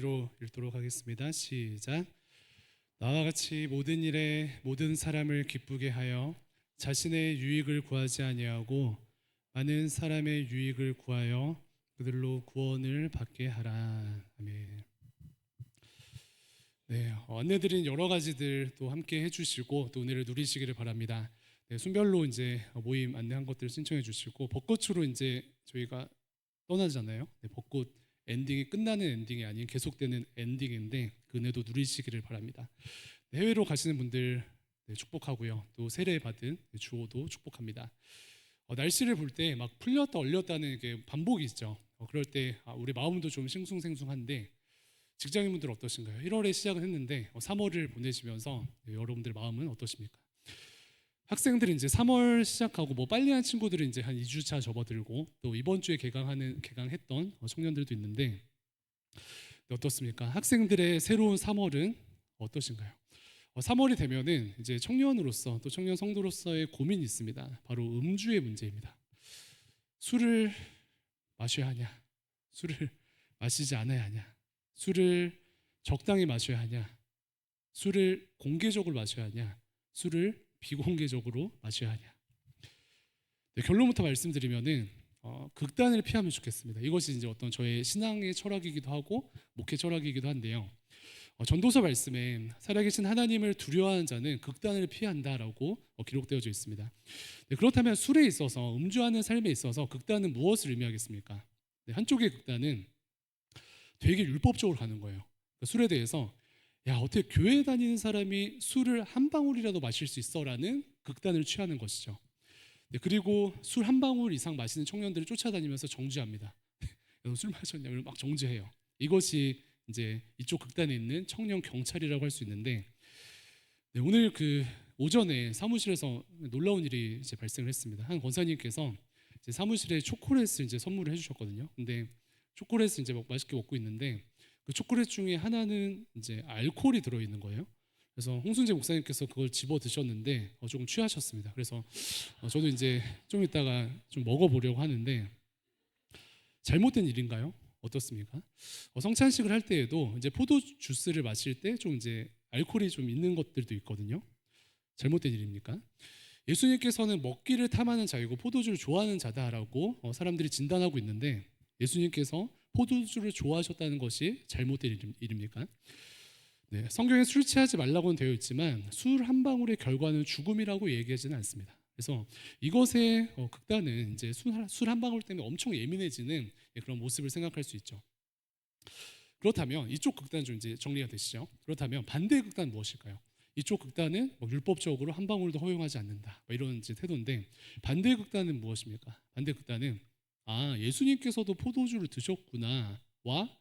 로 읽도록 하겠습니다. 시작. 나와 같이 모든 일에 모든 사람을 기쁘게 하여 자신의 유익을 구하지 아니하고 많은 사람의 유익을 구하여 그들로 구원을 받게 하라. 아멘. 네, 안내드린 여러 가지들 또 함께 해주시고 또 은혜를 누리시기를 바랍니다. 네, 순별로 이제 모임 안내한 것들 신청해 주시고 벚꽃으로 이제 저희가 떠나잖아요. 네, 벚꽃 엔딩이 끝나는 엔딩이 아닌 계속되는 엔딩인데 그 은혜도 누리시기를 바랍니다. 네, 해외로 가시는 분들 네, 축복하고요. 또 세례 받은 주호도 축복합니다. 날씨를 볼 때 막 풀렸다 얼렸다는 게 반복이 있죠. 그럴 때 우리 마음도 좀 싱숭생숭한데 직장인분들 어떠신가요? 1월에 시작을 했는데 3월을 보내시면서 여러분들 마음은 어떠십니까? 학생들이 이제 3월 시작하고 뭐 빨리 한 친구들은 이제 한 2주차 접어들고 또 이번 주에 개강했던 청년들도 있는데 어떻습니까? 학생들의 새로운 3월은 어떠신가요? 3월이 되면은 이제 청년으로서 또 청년 성도로서의 고민이 있습니다. 바로 음주의 문제입니다. 술을 마셔야 하냐? 술을 마시지 않아야 하냐? 술을 적당히 마셔야 하냐? 술을 공개적으로 마셔야 하냐? 술을 비공개적으로 마셔야 하냐? 네, 결론부터 말씀드리면은 극단을 피하면 좋겠습니다. 이것이 이제 어떤 저의 신앙의 철학이기도 하고 목회 철학이기도 한데요. 전도서 말씀에 살아계신 하나님을 두려워하는 자는 극단을 피한다라고 기록되어져 있습니다. 네, 그렇다면 술에 있어서 음주하는 삶에 있어서 극단은 무엇을 의미하겠습니까? 네, 한쪽의 극단은 되게 율법적으로 가는 거예요. 그러니까 술에 대해서 야 어떻게 교회 다니는 사람이 술을 한 방울이라도 마실 수 있어라는 극단을 취하는 것이죠. 네, 그리고 술 한 방울 이상 마시는 청년들을 쫓아다니면서 정죄합니다. 술 마셨냐고 막 정죄해요. 이것이 이제 이쪽 극단에 있는 청년 경찰이라고 할 수 있는데 네, 오늘 그 오전에 사무실에서 놀라운 일이 이제 발생을 했습니다. 한 권사님께서 이제 사무실에 초콜릿을 이제 선물을 해주셨거든요. 근데 초콜릿을 이제 맛있게 먹고 있는데 그 초콜릿 중에 하나는 이제 알코올이 들어있는 거예요. 그래서 홍순재 목사님께서 그걸 집어 드셨는데 조금 취하셨습니다. 그래서 저도 이제 좀 이따가 좀 먹어보려고 하는데 잘못된 일인가요? 어떻습니까? 성찬식을 할 때에도 이제 포도 주스를 마실 때 좀 이제 알코올이 좀 있는 것들도 있거든요. 잘못된 일입니까? 예수님께서는 먹기를 탐하는 자이고 포도주를 좋아하는 자다라고 사람들이 진단하고 있는데 예수님께서 포도주를 좋아하셨다는 것이 잘못된 일입니까? 네, 성경에 술 취하지 말라고는 되어 있지만 술 한 방울의 결과는 죽음이라고 얘기하지는 않습니다. 그래서 이것의 극단은 이제 술 한 방울 때문에 엄청 예민해지는 그런 모습을 생각할 수 있죠. 그렇다면 이쪽 극단 좀 이제 정리가 되시죠? 그렇다면 반대의 극단 무엇일까요? 이쪽 극단은 율법적으로 한 방울도 허용하지 않는다 이런 이제 태도인데 반대의 극단은 무엇입니까? 반대 극단은 예수님께서도 포도주를 드셨구나와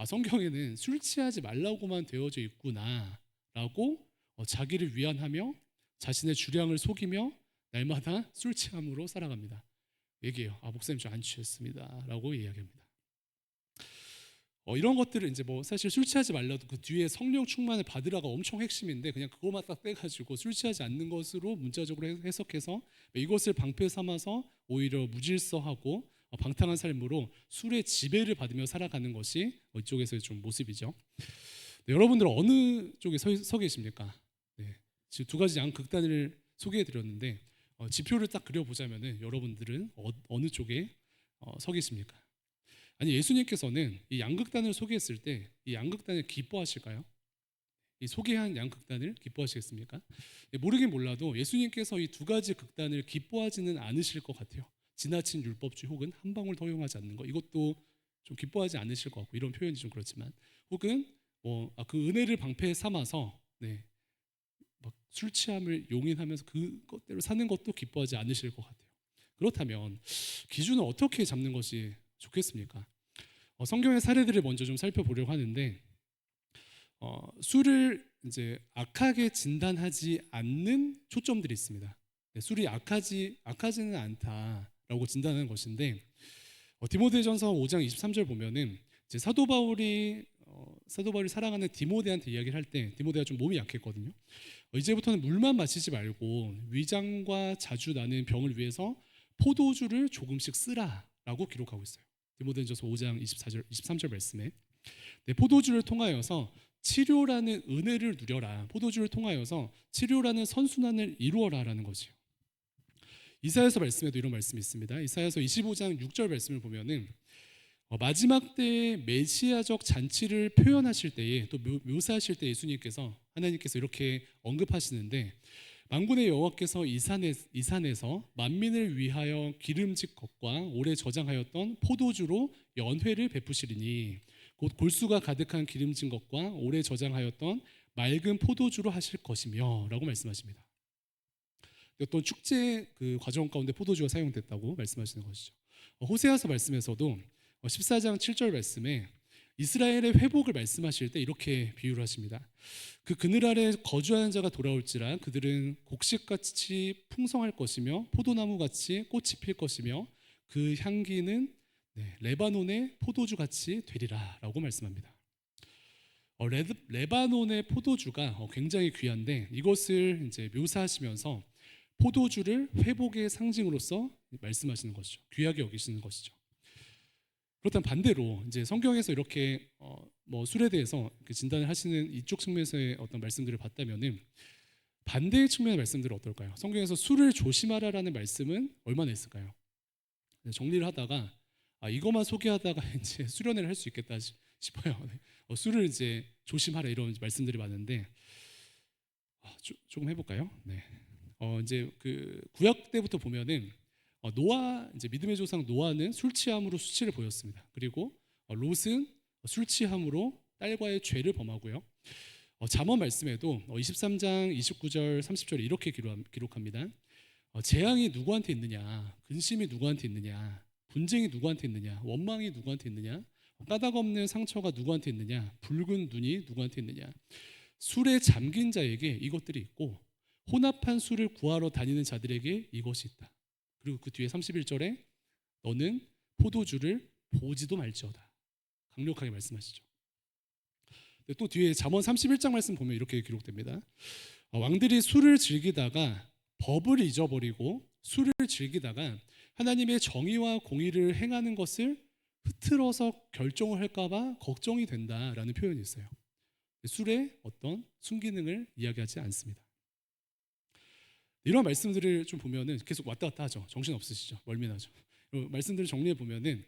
성경에는 술 취하지 말라고만 되어져 있구나라고 자기를 위안하며 자신의 주량을 속이며 날마다 술 취함으로 살아갑니다. 얘기해요. 목사님 저 안 취했습니다라고 이야기합니다. 이런 것들을 이제 뭐 사실 술 취하지 말라도 그 뒤에 성령 충만을 받으라가 엄청 핵심인데 그냥 그것만 딱 빼가지고 술 취하지 않는 것으로 문자적으로 해석해서 이것을 방패 삼아서 오히려 무질서하고 방탕한 삶으로 술의 지배를 받으며 살아가는 것이 이쪽에서의 좀 모습이죠. 네, 여러분들은 어느 쪽에 서 계십니까? 네, 지금 두 가지 양극단을 소개해드렸는데 지표를 딱 그려보자면은 여러분들은 어느 쪽에 서 계십니까? 아니 예수님께서는 이 양극단을 소개했을 때 이 양극단을 기뻐하실까요? 이 소개한 양극단을 기뻐하시겠습니까? 모르긴 몰라도 예수님께서 이 두 가지 극단을 기뻐하지는 않으실 것 같아요. 지나친 율법주의 혹은 한 방울 허용하지 않는 것 이것도 좀 기뻐하지 않으실 것 같고 이런 표현이 좀 그렇지만 혹은 그 은혜를 방패 삼아서 막 술 취함을 용인하면서 그것대로 사는 것도 기뻐하지 않으실 것 같아요. 그렇다면 기준을 어떻게 잡는 것이 좋겠습니까? 성경의 사례들을 먼저 좀 살펴보려고 하는데 술을 이제 악하게 진단하지 않는 초점들이 있습니다. 네, 술이 악하지는 않다라고 진단하는 것인데 디모데전서 5장 23절 보면은 이제 사도 바울이 사랑하는 디모데한테 이야기를 할 때 디모데가 좀 몸이 약했거든요. 이제부터는 물만 마시지 말고 위장과 자주 나는 병을 위해서 포도주를 조금씩 쓰라라고 기록하고 있어요. 디모데전서 5장 24절 23절 말씀에 네, 포도주를 통하여서 치료라는 은혜를 누려라. 포도주를 통하여서 치료라는 선순환을 이루어라라는 거지요. 이사야서 말씀에도 이런 말씀이 있습니다. 이사야서 25장 6절 말씀을 보면은 마지막 때의 메시아적 잔치를 표현하실 때에 또 묘사하실 때 예수님께서 하나님께서 이렇게 언급하시는데 만군의 여호와께서 이 산에서 만민을 위하여 기름진 것과 오래 저장하였던 포도주로 연회를 베푸시리니 곧 골수가 가득한 기름진 것과 오래 저장하였던 맑은 포도주로 하실 것이며 라고 말씀하십니다. 어떤 축제 그 과정 가운데 포도주가 사용됐다고 말씀하시는 것이죠. 호세아서 말씀에서도 14장 7절 말씀에 이스라엘의 회복을 말씀하실 때 이렇게 비유를 하십니다. 그 그늘 아래 거주하는 자가 돌아올지라 그들은 곡식같이 풍성할 것이며 포도나무같이 꽃이 필 것이며 그 향기는 레바논의 포도주같이 되리라 라고 말씀합니다. 레바논의 포도주가 굉장히 귀한데 이것을 이제 묘사하시면서 포도주를 회복의 상징으로서 말씀하시는 것이죠. 귀하게 여기시는 것이죠. 그렇다면 반대로 이제 성경에서 이렇게 뭐 술에 대해서 진단을 하시는 이쪽 측면에서의 어떤 말씀들을 봤다면은 반대의 측면의 말씀들은 어떨까요? 성경에서 술을 조심하라라는 말씀은 얼마나 있을까요? 정리를 하다가 이것만 소개하다가 이제 수련회를 할 수 있겠다 싶어요. 술을 이제 조심하라 이런 말씀들이 많은데 조금 해볼까요? 네. 이제 그 구약 때부터 보면은 노아 이제 믿음의 조상 노아는 술 취함으로 수치를 보였습니다. 그리고 롯은 술 취함으로 딸과의 죄를 범하고요. 잠언 말씀에도 23장 29절 30절에 이렇게 기록합니다. 재앙이 누구한테 있느냐, 근심이 누구한테 있느냐, 분쟁이 누구한테 있느냐, 원망이 누구한테 있느냐, 까닭 없는 상처가 누구한테 있느냐, 붉은 눈이 누구한테 있느냐. 술에 잠긴 자에게 이것들이 있고 혼합한 술을 구하러 다니는 자들에게 이것이 있다. 그리고 그 뒤에 31절에 너는 포도주를 보지도 말지어다. 강력하게 말씀하시죠. 또 뒤에 잠언 31장 말씀 보면 이렇게 기록됩니다. 왕들이 술을 즐기다가 법을 잊어버리고 술을 즐기다가 하나님의 정의와 공의를 행하는 것을 흐트러서 결정을 할까봐 걱정이 된다라는 표현이 있어요. 술의 어떤 순기능을 이야기하지 않습니다. 이런 말씀들을 좀 보면은 계속 왔다 갔다 하죠. 정신 없으시죠? 멀미나죠. 말씀들을 정리해 보면은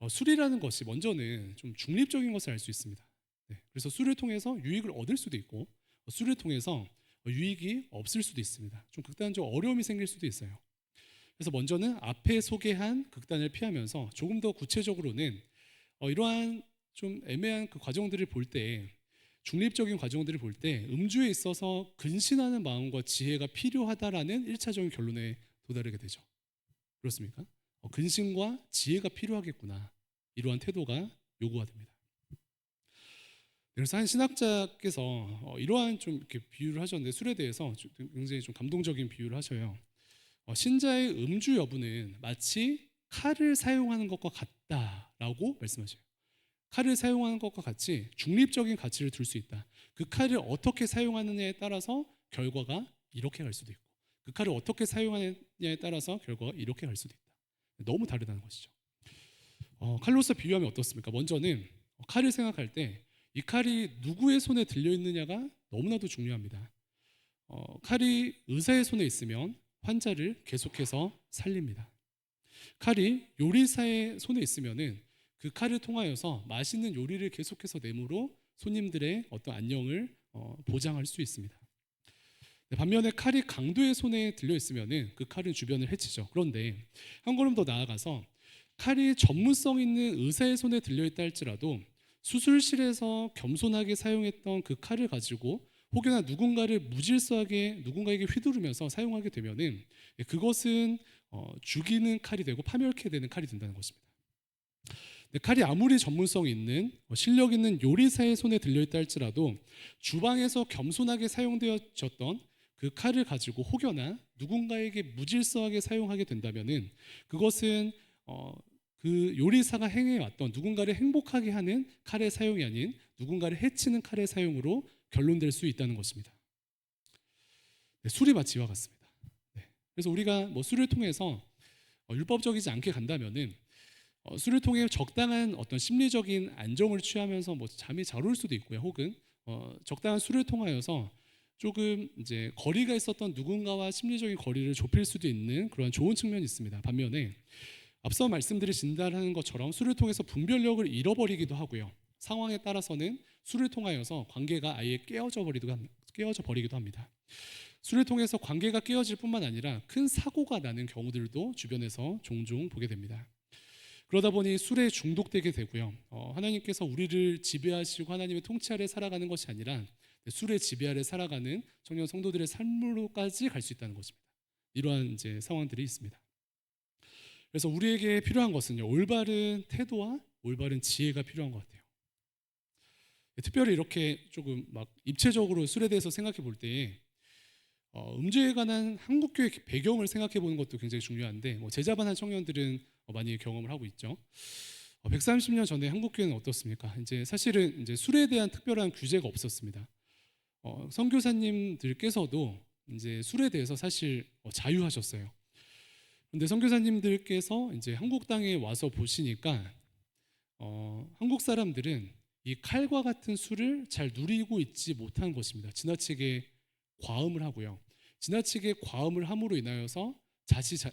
술이라는 것이 먼저는 좀 중립적인 것을 알 수 있습니다. 네, 그래서 술을 통해서 유익을 얻을 수도 있고 술을 통해서 유익이 없을 수도 있습니다. 좀 극단적 어려움이 생길 수도 있어요. 그래서 먼저는 앞에 소개한 극단을 피하면서 조금 더 구체적으로는 이러한 좀 애매한 그 과정들을 볼 때 중립적인 과정들을 볼 때 음주에 있어서 근신하는 마음과 지혜가 필요하다라는 1차적인 결론에 도달하게 되죠. 그렇습니까? 근신과 지혜가 필요하겠구나. 이러한 태도가 요구가 됩니다. 그래서 한 신학자께서 이러한 좀 이렇게 비유를 하셨는데 술에 대해서 굉장히 좀 감동적인 비유를 하셔요. 신자의 음주 여부는 마치 칼을 사용하는 것과 같다라고 말씀하셔요. 칼을 사용하는 것과 같이 중립적인 가치를 둘 수 있다. 그 칼을 어떻게 사용하느냐에 따라서 결과가 이렇게 갈 수도 있고 그 칼을 어떻게 사용하느냐에 따라서 결과가 이렇게 갈 수도 있다. 너무 다르다는 것이죠. 칼로서 비유하면 어떻습니까? 먼저는 칼을 생각할 때 이 칼이 누구의 손에 들려 있느냐가 너무나도 중요합니다. 칼이 의사의 손에 있으면 환자를 계속해서 살립니다. 칼이 요리사의 손에 있으면은 그 칼을 통하여서 맛있는 요리를 계속해서 내므로 손님들의 어떤 안녕을 보장할 수 있습니다. 반면에 칼이 강도의 손에 들려 있으면은 그 칼은 주변을 해치죠. 그런데 한 걸음 더 나아가서 칼이 전문성 있는 의사의 손에 들려 있다 할지라도 수술실에서 겸손하게 사용했던 그 칼을 가지고 혹여나 누군가를 무질서하게 누군가에게 휘두르면서 사용하게 되면은 그것은 죽이는 칼이 되고 파멸케 되는 칼이 된다는 것입니다. 칼이 아무리 전문성 있는 실력 있는 요리사의 손에 들려있다 할지라도 주방에서 겸손하게 사용되어졌던 그 칼을 가지고 혹여나 누군가에게 무질서하게 사용하게 된다면은 그것은 그 요리사가 행해왔던 누군가를 행복하게 하는 칼의 사용이 아닌 누군가를 해치는 칼의 사용으로 결론될 수 있다는 것입니다. 네, 술이 마치 이와 같습니다. 네, 그래서 우리가 뭐 술을 통해서 율법적이지 않게 간다면은 술을 통해 적당한 어떤 심리적인 안정을 취하면서 뭐 잠이 잘 올 수도 있고요. 혹은 적당한 술을 통하여서 조금 이제 거리가 있었던 누군가와 심리적인 거리를 좁힐 수도 있는 그런 좋은 측면이 있습니다. 반면에 앞서 말씀드린 진단하는 것처럼 술을 통해서 분별력을 잃어버리기도 하고요. 상황에 따라서는 술을 통하여서 관계가 아예 깨어져 버리기도 합니다. 술을 통해서 관계가 깨어질 뿐만 아니라 큰 사고가 나는 경우들도 주변에서 종종 보게 됩니다. 그러다 보니 술에 중독되게 되고요. 하나님께서 우리를 지배하시고 하나님의 통치 아래 살아가는 것이 아니라 술의 지배 아래 살아가는 청년 성도들의 삶으로까지 갈 수 있다는 것입니다. 이러한 이제 상황들이 있습니다. 그래서 우리에게 필요한 것은요, 올바른 태도와 올바른 지혜가 필요한 것 같아요. 특별히 이렇게 조금 막 입체적으로 술에 대해서 생각해 볼 때 음주에 관한 한국교회 배경을 생각해 보는 것도 굉장히 중요한데 제자반한 청년들은 많이 경험을 하고 있죠. 130년 전에 한국교회는 어떻습니까? 이제 사실은 이제 술에 대한 특별한 규제가 없었습니다. 선교사님들께서도 이제 술에 대해서 사실 자유하셨어요. 근데 선교사님들께서 이제 한국 땅에 와서 보시니까 한국 사람들은 이 칼과 같은 술을 잘 누리고 있지 못한 것입니다. 지나치게 과음을 하고요. 지나치게 과음을 함으로 인하여서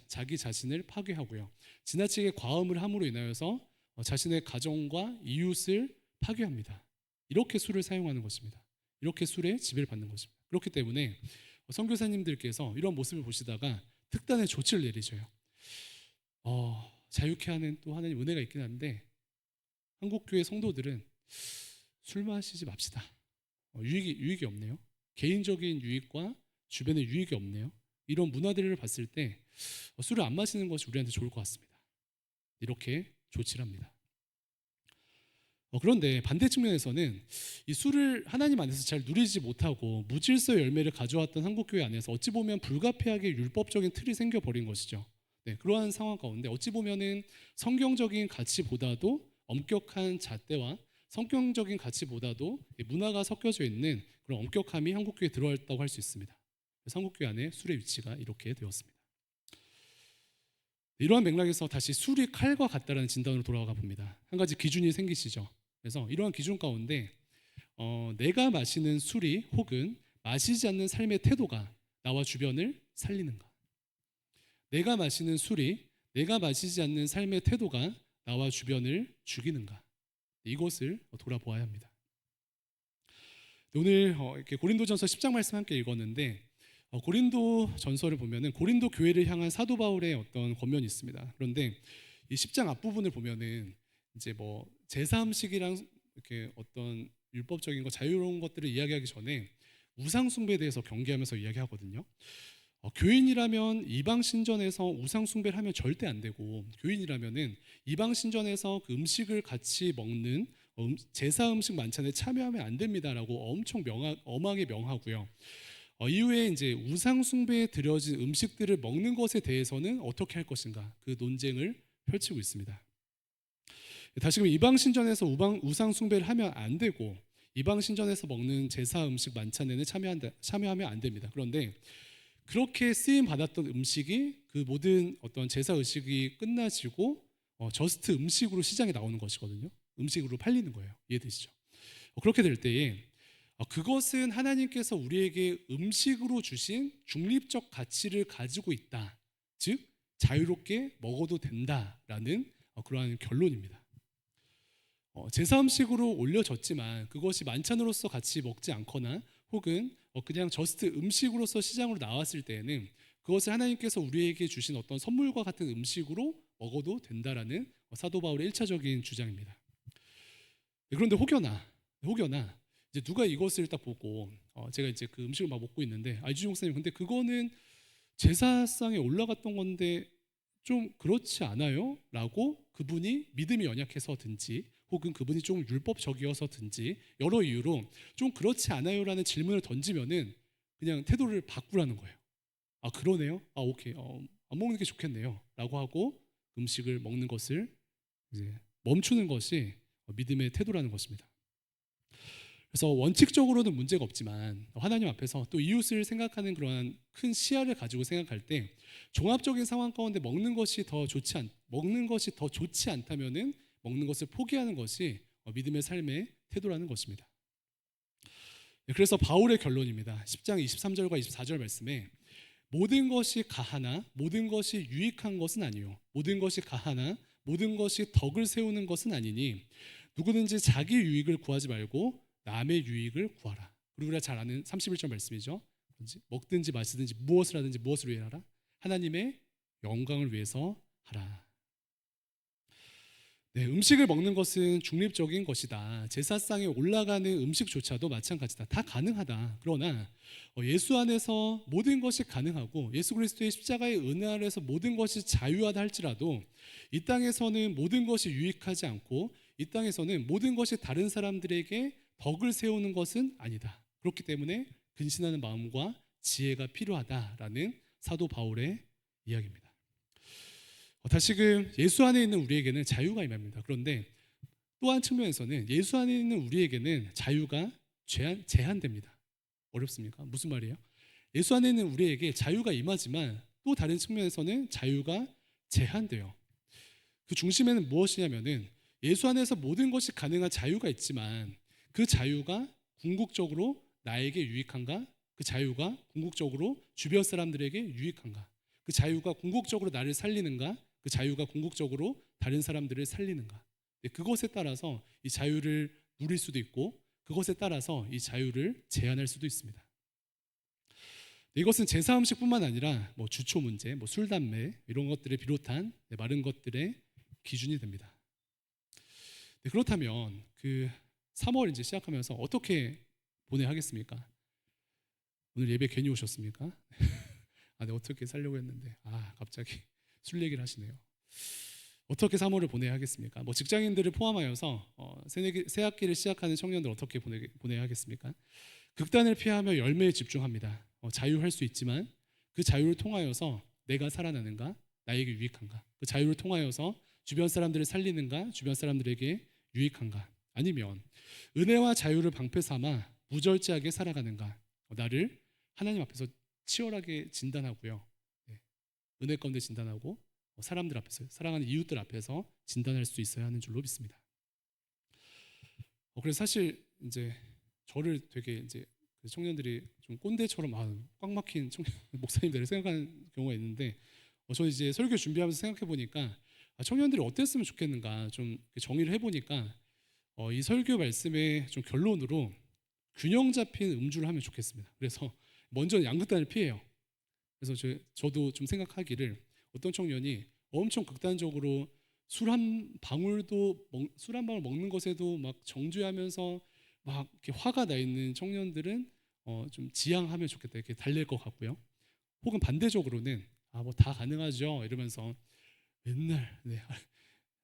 자기 자신을 파괴하고요. 지나치게 과음을 함으로 인하여서 자신의 가정과 이웃을 파괴합니다. 이렇게 술을 사용하는 것입니다. 이렇게 술에 지배를 받는 것입니다. 그렇기 때문에 선교사님들께서 이런 모습을 보시다가 특단의 조치를 내리셔요. 자유케 하는 또 하나님 은혜가 있긴 한데 한국교회 성도들은 술 마시지 맙시다. 유익이 없네요. 개인적인 유익과 주변의 유익이 없네요. 이런 문화들을 봤을 때 술을 안 마시는 것이 우리한테 좋을 것 같습니다. 이렇게 조치를 합니다. 그런데 반대 측면에서는 이 술을 하나님 안에서 잘 누리지 못하고 무질서의 열매를 가져왔던 한국교회 안에서 어찌 보면 불가피하게 율법적인 틀이 생겨버린 것이죠. 네, 그러한 상황 가운데 어찌 보면은 성경적인 가치보다도 엄격한 잣대와 성경적인 가치보다도 문화가 섞여져 있는 그런 엄격함이 한국교회에 들어왔다고 할 수 있습니다. 그래서 한국교회 안에 술의 위치가 이렇게 되었습니다. 이러한 맥락에서 다시 술이 칼과 같다라는 진단으로 돌아가 봅니다. 한 가지 기준이 생기시죠. 그래서 이러한 기준 가운데 내가 마시는 술이 혹은 마시지 않는 삶의 태도가 나와 주변을 살리는가? 내가 마시는 술이 내가 마시지 않는 삶의 태도가 나와 주변을 죽이는가? 이것을 돌아보아야 합니다. 오늘 이렇게 고린도전서 10장 말씀 함께 읽었는데 고린도 전서를 보면은 고린도 교회를 향한 사도 바울의 어떤 권면이 있습니다. 그런데 이 10장 앞부분을 보면은 이제 뭐 제사 음식이랑 이렇게 어떤 율법적인 거 자유로운 것들을 이야기하기 전에 우상 숭배에 대해서 경계하면서 이야기하거든요. 교인이라면 이방 신전에서 우상 숭배를 하면 절대 안 되고 교인이라면은 이방 신전에서 그 음식을 같이 먹는 제사 음식 만찬에 참여하면 안 됩니다라고 엄청 엄하게 명하고요. 이후에 이제 우상 숭배에 드려진 음식들을 먹는 것에 대해서는 어떻게 할 것인가 그 논쟁을 펼치고 있습니다. 다시금 이방 신전에서 우상 숭배를 하면 안 되고 이방 신전에서 먹는 제사 음식 만찬에는 참여하면 안 됩니다. 그런데 그렇게 쓰임 받았던 음식이 그 모든 어떤 제사 의식이 끝나지고 저스트 음식으로 시장에 나오는 것이거든요. 음식으로 팔리는 거예요. 이해되시죠? 그렇게 될 때에 그것은 하나님께서 우리에게 음식으로 주신 중립적 가치를 가지고 있다. 즉 자유롭게 먹어도 된다라는 그러한 결론입니다. 제사 음식으로 올려졌지만 그것이 만찬으로서 같이 먹지 않거나 혹은 그냥 저스트 음식으로서 시장으로 나왔을 때에는 그것을 하나님께서 우리에게 주신 어떤 선물과 같은 음식으로 먹어도 된다라는 사도 바울의 1차적인 주장입니다. 그런데 혹여나 이제 누가 이것을 딱 보고 제가 이제 그 음식을 막 먹고 있는데 이주종 목사님 근데 그거는 제사상에 올라갔던 건데 좀 그렇지 않아요? 라고 그분이 믿음이 연약해서든지 혹은 그분이 좀 율법적이어서든지 여러 이유로 좀 그렇지 않아요? 라는 질문을 던지면은 그냥 태도를 바꾸라는 거예요. 그러네요? 오케이. 안 먹는 게 좋겠네요. 라고 하고 음식을 먹는 것을 이제 멈추는 것이 믿음의 태도라는 것입니다. 그래서 원칙적으로는 문제가 없지만 하나님 앞에서 또 이웃을 생각하는 그러한 큰 시야를 가지고 생각할 때 종합적인 상황 가운데 먹는 것이 더 좋지 않다면은 먹는 것을 포기하는 것이 믿음의 삶의 태도라는 것입니다. 그래서 바울의 결론입니다. 10장 23절과 24절 말씀에 모든 것이 가하나 모든 것이 유익한 것은 아니요 모든 것이 가하나 모든 것이 덕을 세우는 것은 아니니 누구든지 자기 유익을 구하지 말고 남의 유익을 구하라. 그리고 우리가 잘 아는 31절 말씀이죠. 먹든지 마시든지 무엇을 하든지 무엇을 위해 하라? 하나님의 영광을 위해서 하라. 네, 음식을 먹는 것은 중립적인 것이다. 제사상에 올라가는 음식조차도 마찬가지다. 다 가능하다. 그러나 예수 안에서 모든 것이 가능하고 예수 그리스도의 십자가의 은혜 아래서 모든 것이 자유하다 할지라도 이 땅에서는 모든 것이 유익하지 않고 이 땅에서는 모든 것이 다른 사람들에게 덕을 세우는 것은 아니다. 그렇기 때문에 근신하는 마음과 지혜가 필요하다라는 사도 바울의 이야기입니다. 다시금 예수 안에 있는 우리에게는 자유가 임합니다. 그런데 또 한 측면에서는 예수 안에 있는 우리에게는 자유가 제한됩니다. 어렵습니까? 무슨 말이에요? 예수 안에 있는 우리에게 자유가 임하지만 또 다른 측면에서는 자유가 제한돼요. 그 중심에는 무엇이냐면은 예수 안에서 모든 것이 가능한 자유가 있지만 그 자유가 궁극적으로 나에게 유익한가? 그 자유가 궁극적으로 주변 사람들에게 유익한가? 그 자유가 궁극적으로 나를 살리는가? 그 자유가 궁극적으로 다른 사람들을 살리는가? 그것에 따라서 이 자유를 누릴 수도 있고 그것에 따라서 이 자유를 제한할 수도 있습니다. 이것은 제사 음식뿐만 아니라 주초 문제, 술, 담배 이런 것들을 비롯한 많은 것들의 기준이 됩니다. 그렇다면 그 3월 이제 시작하면서 어떻게 보내야 하겠습니까? 오늘 예배 괜히 오셨습니까? 네, 어떻게 살려고 했는데 갑자기 술 얘기를 하시네요. 어떻게 3월을 보내야 하겠습니까? 직장인들을 포함하여서 새 학기를 시작하는 청년들 어떻게 보내야 하겠습니까? 극단을 피하며 열매에 집중합니다. 자유할 수 있지만 그 자유를 통하여서 내가 살아나는가? 나에게 유익한가? 그 자유를 통하여서 주변 사람들을 살리는가? 주변 사람들에게 유익한가? 아니면 은혜와 자유를 방패 삼아 무절제하게 살아가는가? 나를 하나님 앞에서 치열하게 진단하고요. 은혜 가운데 진단하고 사람들 앞에서 사랑하는 이웃들 앞에서 진단할 수 있어야 하는 줄로 믿습니다. 그래서 사실 이제 저를 되게 이제 청년들이 좀 꼰대처럼 꽉 막힌 목사님들을 생각하는 경우가 있는데 저는 이제 설교 준비하면서 생각해 보니까 청년들이 어땠으면 좋겠는가 좀 정의를 해보니까 이 설교 말씀의 좀 결론으로 균형 잡힌 음주를 하면 좋겠습니다. 그래서 먼저 양극단을 피해요. 그래서 저도 좀 생각하기를 어떤 청년이 엄청 극단적으로 술 한 방울 먹는 것에도 막 정죄하면서 막 이렇게 화가 나 있는 청년들은 좀 지양하면 좋겠다 이렇게 달랠 것 같고요. 혹은 반대적으로는 다 가능하죠 이러면서 맨날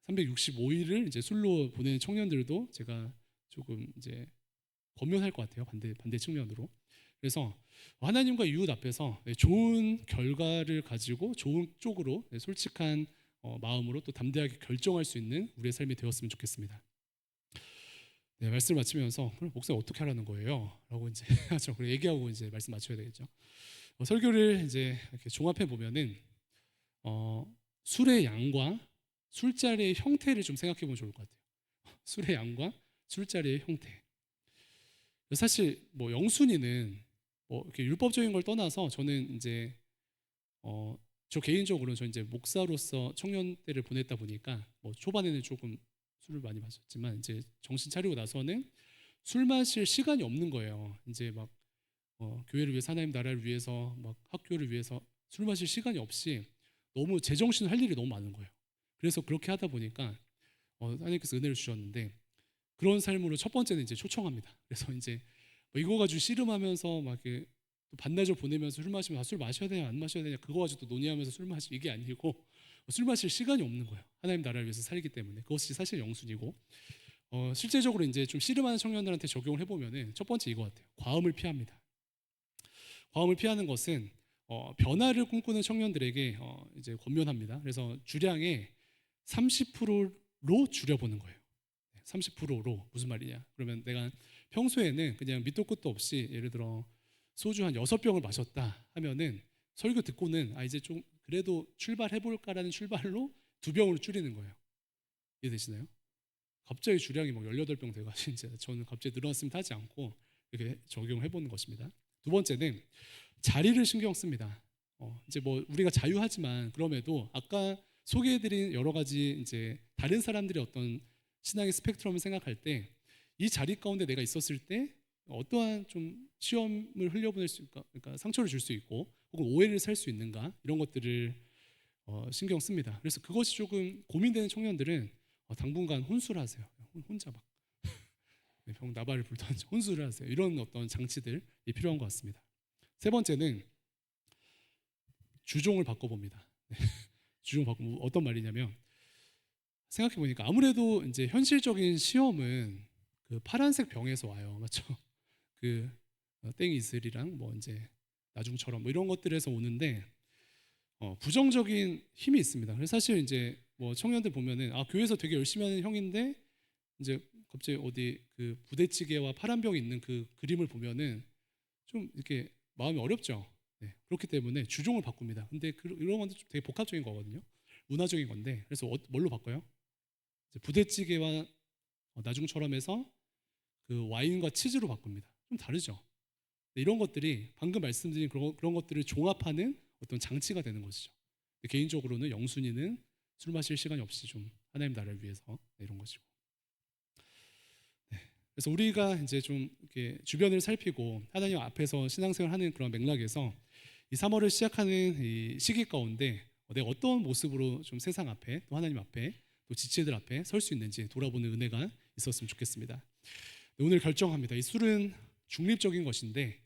365일을 이제 술로 보내는 청년들도 제가 조금 이제 권면할 것 같아요. 반대 측면으로. 그래서 하나님과 이웃 앞에서 좋은 결과를 가지고 좋은 쪽으로 솔직한 마음으로 또 담대하게 결정할 수 있는 우리의 삶이 되었으면 좋겠습니다. 네, 말씀을 마치면서 그럼 목사님 어떻게 하라는 거예요? 라고 이제 하죠. 그리고 얘기하고 이제 말씀 맞춰야 되겠죠. 설교를 이제 이렇게 종합해 보면은 술의 양과 술자리의 형태를 좀 생각해 보면 좋을 것 같아요. 술의 양과 술자리의 형태. 사실 영순이는 이렇게 율법적인 걸 떠나서 저는 이제 저 개인적으로 저 이제 목사로서 청년 때를 보냈다 보니까 초반에는 조금 술을 많이 마셨지만 이제 정신 차리고 나서는 술 마실 시간이 없는 거예요. 이제 막 교회를 위해서 하나님 나라를 위해서 막 학교를 위해서 술 마실 시간이 없이 너무 제정신을 할 일이 너무 많은 거예요. 그래서 그렇게 하다 보니까 하나님께서 은혜를 주셨는데 그런 삶으로 첫 번째는 이제 초청합니다. 그래서 이제 이거 가지고 씨름하면서 막 이렇게 또 반나절 보내면서 술 마시면 술 마셔야 되냐 안 마셔야 되냐 그거 가지고 또 논의하면서 술 마시 이게 아니고 술 마실 시간이 없는 거예요. 하나님 나라를 위해서 살기 때문에 그것이 사실 영순이고 실제적으로 이제 좀 씨름하는 청년들한테 적용을 해보면은 첫 번째 이거 같아요. 과음을 피합니다. 과음을 피하는 것은 변화를 꿈꾸는 청년들에게 이제 권면합니다. 그래서 주량의 30%로 줄여보는 거예요. 30%로 무슨 말이냐? 그러면 내가 평소에는 그냥 밑도 끝도 없이 예를 들어 소주 한 6병을 마셨다 하면은 설교 듣고는 이제 좀 그래도 출발해 볼까라는 출발로 2병으로 줄이는 거예요. 이해되시나요? 갑자기 주량이 막 18병 돼가지고 이제 저는 갑자기 늘어났으면 하지 않고 이렇게 적용해 보는 것입니다. 두 번째는 자리를 신경 씁니다. 이제 뭐 우리가 자유하지만 그럼에도 아까 소개해드린 여러 가지 이제 다른 사람들의 어떤 신앙의 스펙트럼을 생각할 때 이 자리 가운데 내가 있었을 때 어떠한 좀 시험을 흘려보낼 수 있을까, 그러니까 상처를 줄 수 있고 혹은 오해를 살 수 있는가 이런 것들을 신경 씁니다. 그래서 그것이 조금 고민되는 청년들은 당분간 혼술을 하세요. 혼자 막 병 나발을 불던지 혼술을 하세요. 이런 어떤 장치들이 필요한 것 같습니다. 세 번째는 주종을 바꿔봅니다. 주종 바꾸면 어떤 말이냐면 생각해 보니까 아무래도 이제 현실적인 시험은 그 파란색 병에서 와요, 맞죠? 그 땡이슬이랑 뭐 이제 나중처럼 뭐 이런 것들에서 오는데 부정적인 힘이 있습니다. 그래서 사실 이제 뭐 청년들 보면은 교회에서 되게 열심히 하는 형인데 이제 갑자기 어디 그 부대찌개와 파란 병이 있는 그 그림을 보면은 좀 이렇게 마음이 어렵죠. 네, 그렇기 때문에 주종을 바꿉니다. 근데 이런 건 되게 복합적인 거거든요. 문화적인 건데 그래서 뭘로 바꿔요? 이제 부대찌개와 나중처럼 해서 그 와인과 치즈로 바꿉니다. 좀 다르죠. 네, 이런 것들이 방금 말씀드린 그런 것들을 종합하는 어떤 장치가 되는 것이죠. 개인적으로는 영순이는 술 마실 시간이 없이 좀 하나님 나라를 위해서 이런 것이고. 네, 그래서 우리가 이제 좀 이렇게 주변을 살피고 하나님 앞에서 신앙생활하는 그런 맥락에서 이 3월을 시작하는 이 시기 가운데 내가 어떤 모습으로 좀 세상 앞에 또 하나님 앞에 또 지체들 앞에 설 수 있는지 돌아보는 은혜가 있었으면 좋겠습니다. 네, 오늘 결정합니다. 이 술은 중립적인 것인데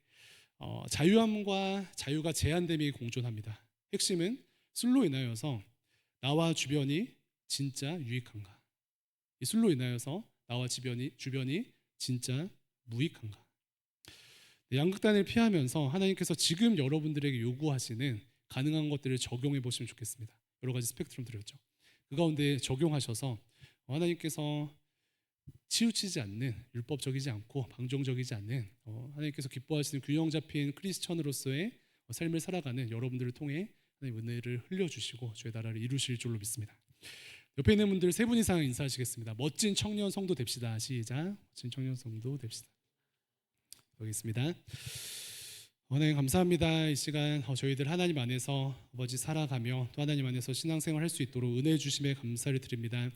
자유함과 자유가 제한됨이 공존합니다. 핵심은 술로 인하여서 나와 주변이 진짜 유익한가? 이 술로 인하여서 나와 주변이 진짜 무익한가? 네, 양극단을 피하면서 하나님께서 지금 여러분들에게 요구하시는 가능한 것들을 적용해 보시면 좋겠습니다. 여러 가지 스펙트럼 드렸죠. 그 가운데 적용하셔서 하나님께서 치우치지 않는, 율법적이지 않고 방종적이지 않는 하나님께서 기뻐하시는 균형 잡힌 크리스천으로서의 삶을 살아가는 여러분들을 통해 하나님 은혜를 흘려주시고 주의 나라를 이루실 줄로 믿습니다. 옆에 있는 분들 3분 이상 인사하시겠습니다. 멋진 청년 성도 됩시다. 시작. 멋진 청년 성도 됩시다. 여기 있습니다. 하나님 감사합니다. 이 시간 저희들 하나님 안에서 아버지 살아가며 또 하나님 안에서 신앙생활 할 수 있도록 은혜 주심에 감사를 드립니다.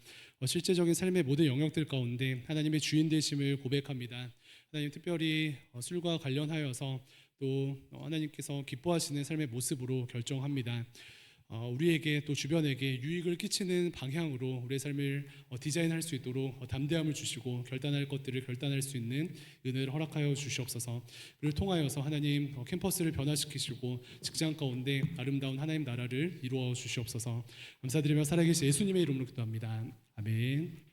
실제적인 삶의 모든 영역들 가운데 하나님의 주인 되심을 고백합니다. 하나님 특별히 술과 관련하여서 또 하나님께서 기뻐하시는 삶의 모습으로 결정합니다. 우리에게 또 주변에게 유익을 끼치는 방향으로 우리의 삶을 디자인할 수 있도록 담대함을 주시고 결단할 것들을 결단할 수 있는 은혜를 허락하여 주시옵소서. 그를 통하여서 하나님 캠퍼스를 변화시키시고 직장 가운데 아름다운 하나님 나라를 이루어 주시옵소서. 감사드리며 살아계신 예수님의 이름으로 기도합니다. 아멘.